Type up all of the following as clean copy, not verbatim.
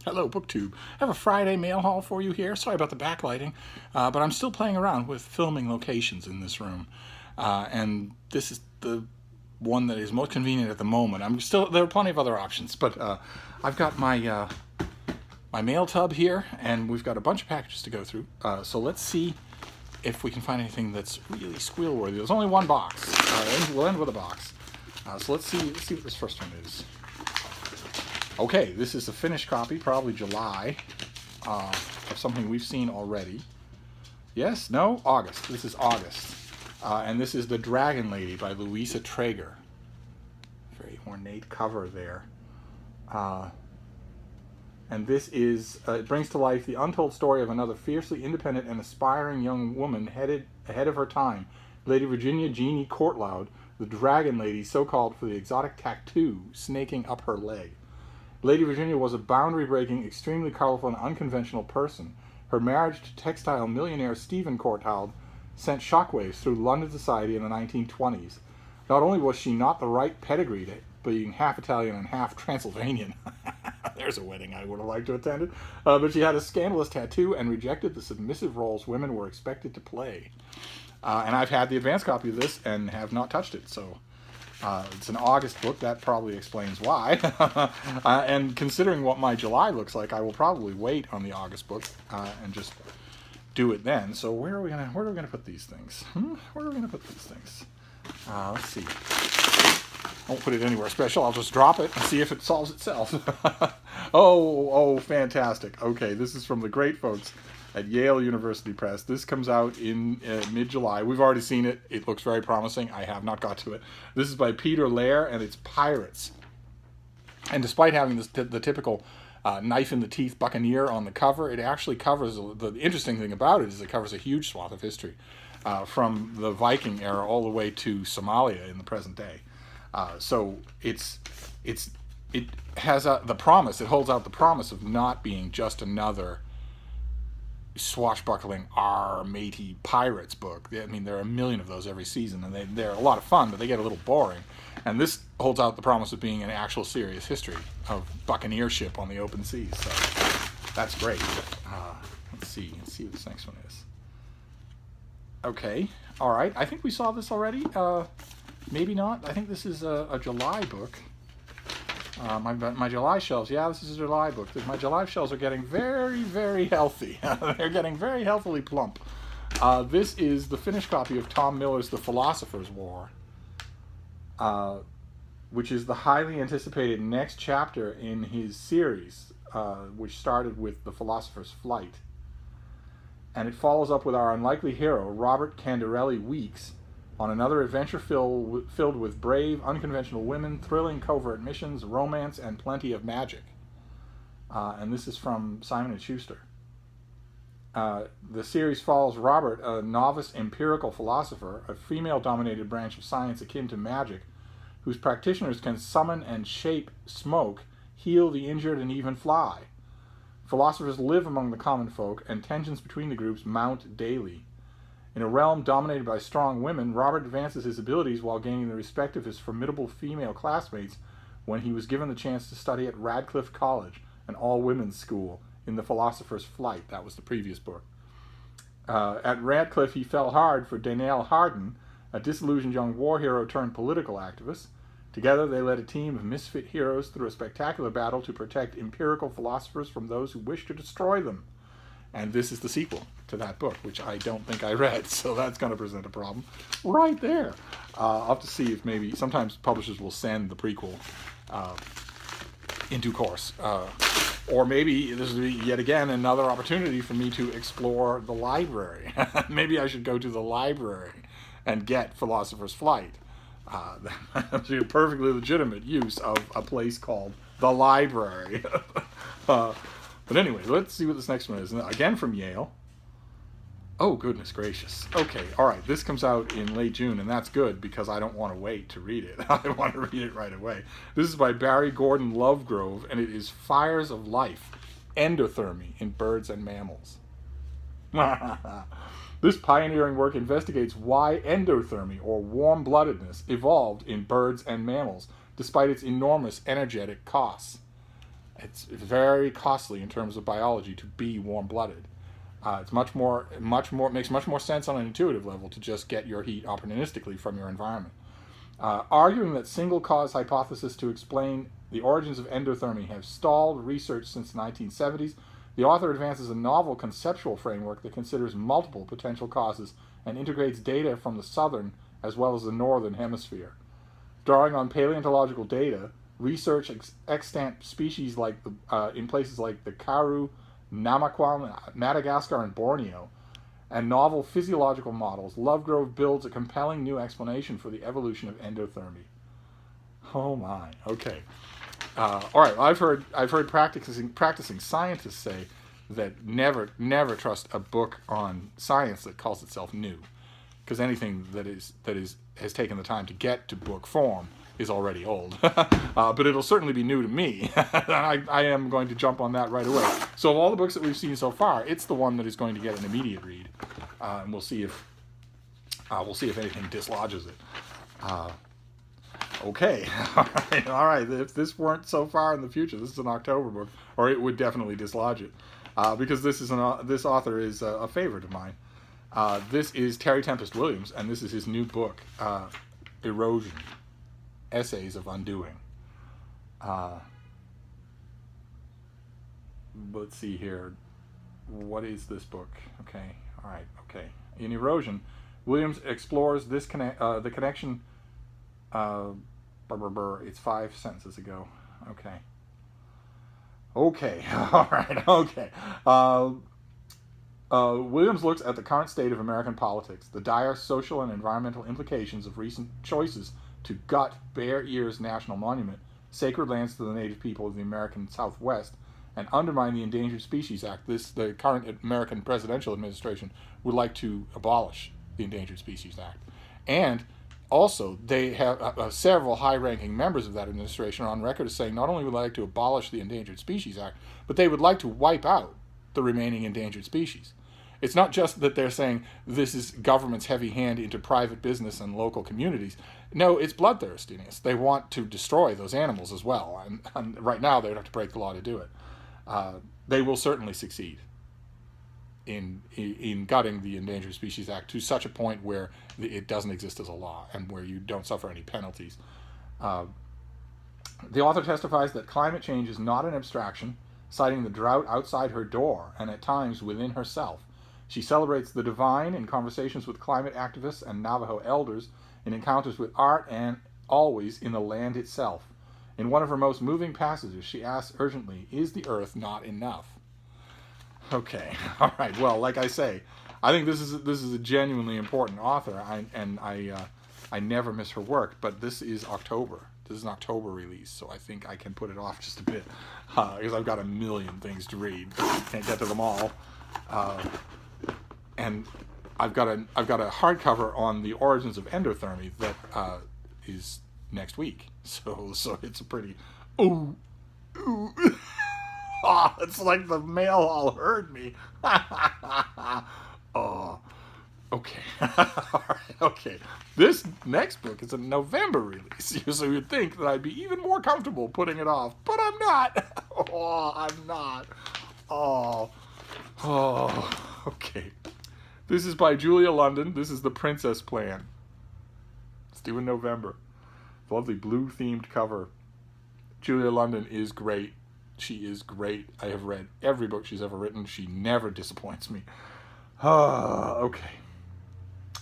Hello, BookTube. I have a Friday mail haul for you here. Sorry about the backlighting, but I'm still playing around with filming locations in this room. And this is the one that is most convenient at the moment. There are plenty of other options, but I've got my mail tub here, and we've got a bunch of packages to go through. So let's see if we can find anything that's really squeal-worthy. There's only one box. We'll end with a box. So let's see what this first one is. Okay, this is a finished copy, probably July, of something we've seen already. Yes? No? August. This is August. And this is The Dragon Lady by Louisa Traeger. Very ornate cover there. And this is, it brings to life the untold story of another fiercely independent and aspiring young woman ahead of her time, Lady Virginia Jeannie Courtloud, the Dragon Lady, so called for the exotic tattoo snaking up her leg. Lady Virginia was a boundary-breaking, extremely colorful and unconventional person. Her marriage to textile millionaire Stephen Courtauld sent shockwaves through London society in the 1920s. Not only was she not the right pedigree to being half Italian and half Transylvanian, there's a wedding I would have liked to attend, but she had a scandalous tattoo and rejected the submissive roles women were expected to play. And I've had the advance copy of this and have not touched it, so it's an August book. That probably explains why. And considering what my July looks like, I will probably wait on the August book and just do it then. So where are we gonna put these things? Where are we gonna put these things? Let's see. I won't put it anywhere special. I'll just drop it and see if it solves itself. Oh, fantastic. Okay, this is from the great folks at Yale University Press. This comes out in mid-July. We've already seen it. It looks very promising. I have not got to it. This is by Peter Lair, and it's Pirates. And despite having the typical knife-in-the-teeth buccaneer on the cover, it actually covers, the interesting thing about it is it covers a huge swath of history from the Viking era all the way to Somalia in the present day. So it has the promise, it holds out the promise of not being just another swashbuckling matey pirates book. I mean, there are a million of those every season, and they're a lot of fun, but they get a little boring. And this holds out the promise of being an actual serious history of buccaneership on the open seas. So that's great. Let's see what this next one is. Okay, all right. I think we saw this already. Maybe not. I think this is a July book. My July shelves, yeah, this is a July book. My July shelves are getting very, very healthy. They're getting very healthily plump. This is the finished copy of Tom Miller's The Philosopher's War, which is the highly anticipated next chapter in his series, which started with The Philosopher's Flight. And it follows up with our unlikely hero, Robert Candarelli Weeks, on another adventure filled with brave, unconventional women, thrilling covert missions, romance, and plenty of magic. And this is from Simon & Schuster. The series follows Robert, a novice empirical philosopher, a female-dominated branch of science akin to magic, whose practitioners can summon and shape smoke, heal the injured, and even fly. Philosophers live among the common folk, and tensions between the groups mount daily. In a realm dominated by strong women, Robert advances his abilities while gaining the respect of his formidable female classmates when he was given the chance to study at Radcliffe College, an all-women's school, in The Philosopher's Flight. That was the previous book. At Radcliffe, he fell hard for Danielle Harden, a disillusioned young war hero turned political activist. Together, they led a team of misfit heroes through a spectacular battle to protect empirical philosophers from those who wish to destroy them. And this is the sequel to that book, which I don't think I read, so that's going to present a problem right there. I'll have to see if maybe sometimes publishers will send the prequel in due course. Or maybe this will be yet again another opportunity for me to explore the library. Maybe I should go to the library and get Philosopher's Flight. That would be a perfectly legitimate use of a place called the library. But anyway, let's see what this next one is. Again from Yale. Oh, goodness gracious. Okay, all right. This comes out in late June, and that's good because I don't want to wait to read it. I want to read it right away. This is by Barry Gordon Lovegrove, and it is Fires of Life, Endothermy in Birds and Mammals. This pioneering work investigates why endothermy, or warm-bloodedness, evolved in birds and mammals, despite its enormous energetic costs. It's very costly in terms of biology to be warm-blooded. It's makes much more sense on an intuitive level to just get your heat opportunistically from your environment. Arguing that single-cause hypothesis to explain the origins of endothermy have stalled research since the 1970s, the author advances a novel conceptual framework that considers multiple potential causes and integrates data from the southern as well as the northern hemisphere. Drawing on paleontological data, research extant species like in places like the Karoo, Namaquan, Madagascar, and Borneo, and novel physiological models, Lovegrove builds a compelling new explanation for the evolution of endothermy. Oh my, okay. All right, I've heard practicing scientists say that never trust a book on science that calls itself new, because anything that has taken the time to get to book form is already old. But it'll certainly be new to me. I am going to jump on that right away. So of all the books that we've seen so far, it's the one that is going to get an immediate read, and we'll see if anything dislodges it. Okay, all right. If this weren't so far in the future, this is an October book, or it would definitely dislodge it, because this author is a favorite of mine. This is Terry Tempest Williams, and this is his new book, Erosion: Essays of Undoing. Let's see here. What is this book? Okay, all right, okay. In Erosion, Williams explores the connection. It's 5 sentences ago. Okay. All right. Okay. Williams looks at the current state of American politics, the dire social and environmental implications of recent choices to gut Bear Ears National Monument, sacred lands to the native people of the American Southwest, and undermine the Endangered Species Act. The current American presidential administration would like to abolish the Endangered Species Act. And also, they have several high-ranking members of that administration are on record as saying not only would they like to abolish the Endangered Species Act, but they would like to wipe out the remaining endangered species. It's not just that they're saying this is government's heavy hand into private business and local communities. No, it's bloodthirstiness. They want to destroy those animals as well. And right now, they'd have to break the law to do it. They will certainly succeed in gutting the Endangered Species Act to such a point where it doesn't exist as a law and where you don't suffer any penalties. The author testifies that climate change is not an abstraction, citing the drought outside her door and at times within herself. She celebrates the divine in conversations with climate activists and Navajo elders, in encounters with art, and always in the land itself. In one of her most moving passages, she asks urgently, "Is the earth not enough?" Okay, all right. Well, like I say, I think this is a genuinely important author, I never miss her work. But this is October. This is an October release, so I think I can put it off just a bit because I've got a million things to read. Can't get to them all, and I've got a hardcover on the origins of endothermy that is next week. So it's a pretty Oh, it's like the mail all heard me. Oh, okay. All right, okay. This next book is a November release, so you'd think that I'd be even more comfortable putting it off, but I'm not. Oh, I'm not. Oh, okay. This is by Julia London. This is The Princess Plan. It's due in November. Lovely blue-themed cover. Julia London is great. She is great. I have read every book she's ever written. She never disappoints me. Okay.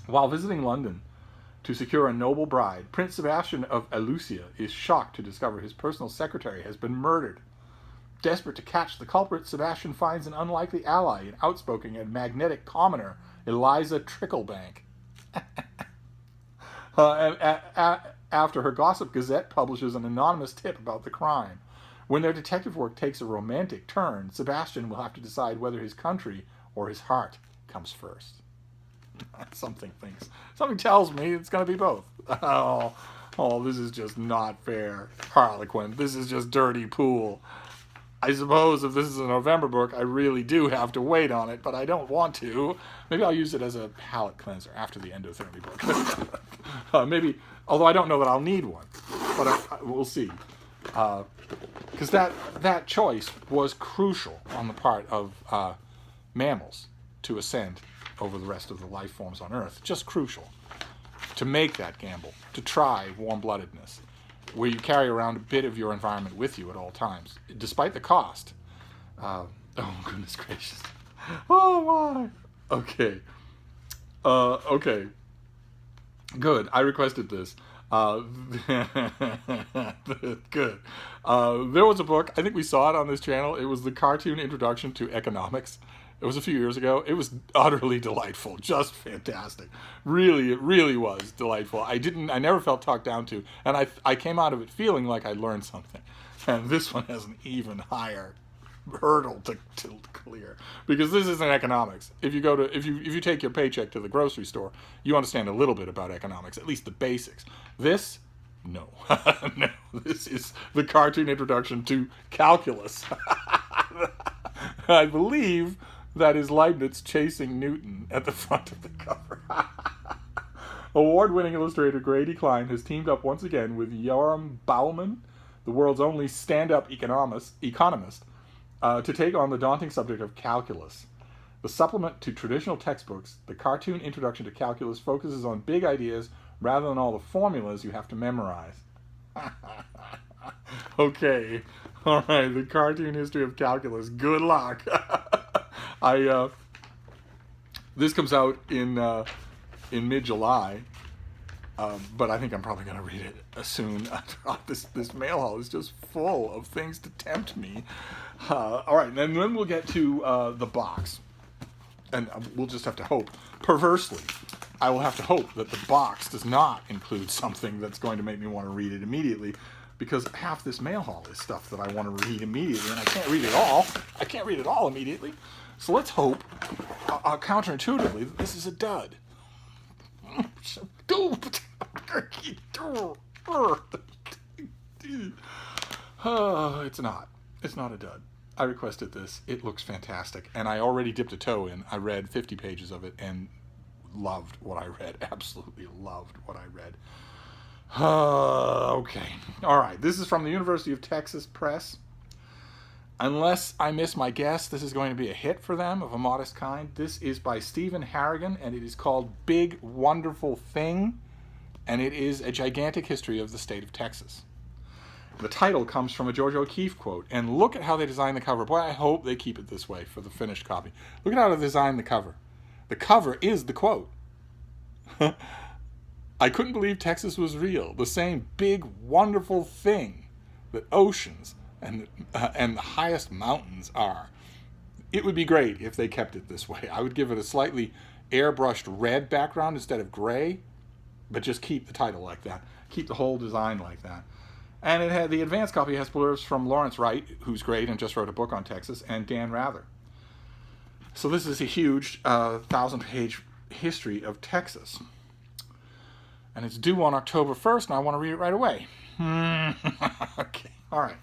While visiting London to secure a noble bride, Prince Sebastian of Eleusis is shocked to discover his personal secretary has been murdered. Desperate to catch the culprit, Sebastian finds an unlikely ally in outspoken and magnetic commoner Eliza Tricklebank. After her Gossip Gazette publishes an anonymous tip about the crime. When their detective work takes a romantic turn, Sebastian will have to decide whether his country or his heart comes first. Something tells me it's going to be both. Oh, this is just not fair, Harlequin. This is just dirty pool. I suppose if this is a November book, I really do have to wait on it, but I don't want to. Maybe I'll use it as a palate cleanser after the endothermy book. Maybe, although I don't know that I'll need one, but we'll see. because that choice was crucial on the part of mammals to ascend over the rest of the life forms on Earth. Just crucial to make that gamble, to try warm-bloodedness, where you carry around a bit of your environment with you at all times, despite the cost. Oh, goodness gracious. Oh, my. Okay. Okay. Good. I requested this. Good. There was a book, I think we saw it on this channel. It was the cartoon Introduction to Economics. It was a few years ago. It was utterly delightful. Just fantastic. Really, it really was delightful. I never felt talked down to. And I came out of it feeling like I learned something. And this one has an even higher hurdle to clear, because this isn't economics. If you take your paycheck to the grocery store, you understand a little bit about economics, at least the basics. This, no. No, this is the cartoon Introduction to Calculus. I believe that is Leibniz chasing Newton at the front of the cover. Award-winning illustrator Grady Klein has teamed up once again with Yoram Bauman, the world's only stand-up economist, to take on the daunting subject of calculus. The supplement to traditional textbooks, the cartoon Introduction to Calculus focuses on big ideas rather than all the formulas you have to memorize. Okay, all right, the cartoon history of calculus. Good luck. This comes out in mid-July, but I think I'm probably going to read it soon. This mail haul is just full of things to tempt me. All right, and then we'll get to the box. And we'll just have to hope, perversely, I will have to hope that the box does not include something that's going to make me want to read it immediately, because half this mail haul is stuff that I want to read immediately, and I can't read it all. I can't read it all immediately. So let's hope, counterintuitively, that this is a dud. It's not. It's not a dud. I requested this. It looks fantastic. And I already dipped a toe in. I read 50 pages of it and loved what I read. Absolutely loved what I read. Okay. All right. This is from the University of Texas Press. Unless I miss my guess, this is going to be a hit for them of a modest kind. This is by Stephen Harrigan, and it is called Big Wonderful Thing, and it is a gigantic history of the state of Texas. The title comes from a George O'Keeffe quote, and look at how they designed the cover. Boy, I hope they keep it this way for the finished copy. Look at how they designed the cover. The cover is the quote. I couldn't believe Texas was real. The same big, wonderful thing that oceans and the highest mountains are. It would be great if they kept it this way. I would give it a slightly airbrushed red background instead of gray, but just keep the title like that. Keep the whole design like that. And it had the advanced copy has blurbs from Lawrence Wright, who's great and just wrote a book on Texas, and Dan Rather. So this is a huge 1,000-page history of Texas. And it's due on October 1st, and I want to read it right away. Okay, all right.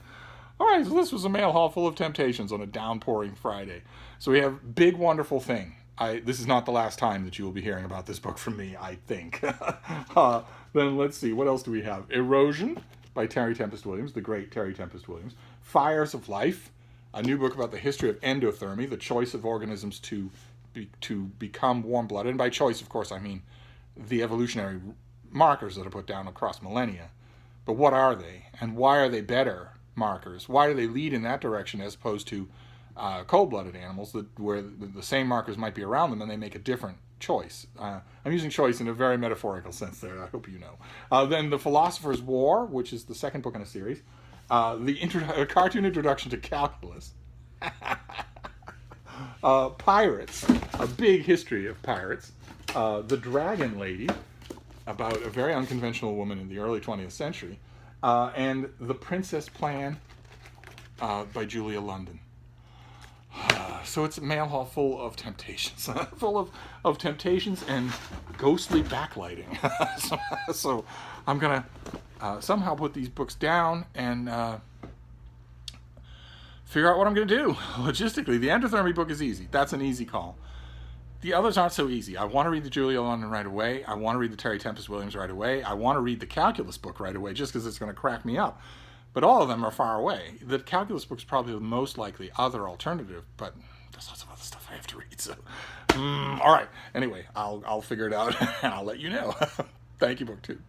All right, so this was a mail haul full of temptations on a downpouring Friday. So we have Big Wonderful Thing. This is not the last time that you will be hearing about this book from me, I think. Then let's see, what else do we have? Erosion by Terry Tempest Williams, the great Terry Tempest Williams. Fires of Life, a new book about the history of endothermy, the choice of organisms to become warm-blooded. And by choice, of course, I mean the evolutionary markers that are put down across millennia. But what are they? And why are they better markers? Why do they lead in that direction as opposed to cold-blooded animals where the same markers might be around them and they make a different choice? I'm using choice in a very metaphorical sense there, I hope you know. Then The Philosopher's War, which is the second book in a series. The cartoon Introduction to Calculus. Pirates, a big history of pirates. The Dragon Lady, about a very unconventional woman in the early 20th century. And The Princess Plan by Julia London. So it's a mail haul full of temptations. Full of temptations and ghostly backlighting. So I'm going to somehow put these books down and figure out what I'm going to do. Logistically, the endothermy book is easy. That's an easy call. The others aren't so easy. I want to read the Julia London right away. I want to read the Terry Tempest Williams right away. I want to read the calculus book right away just because it's going to crack me up. But all of them are far away. The calculus book's probably the most likely other alternative, but there's lots of other stuff I have to read. So, all right. Anyway, I'll figure it out and I'll let you know. Thank you, BookTube.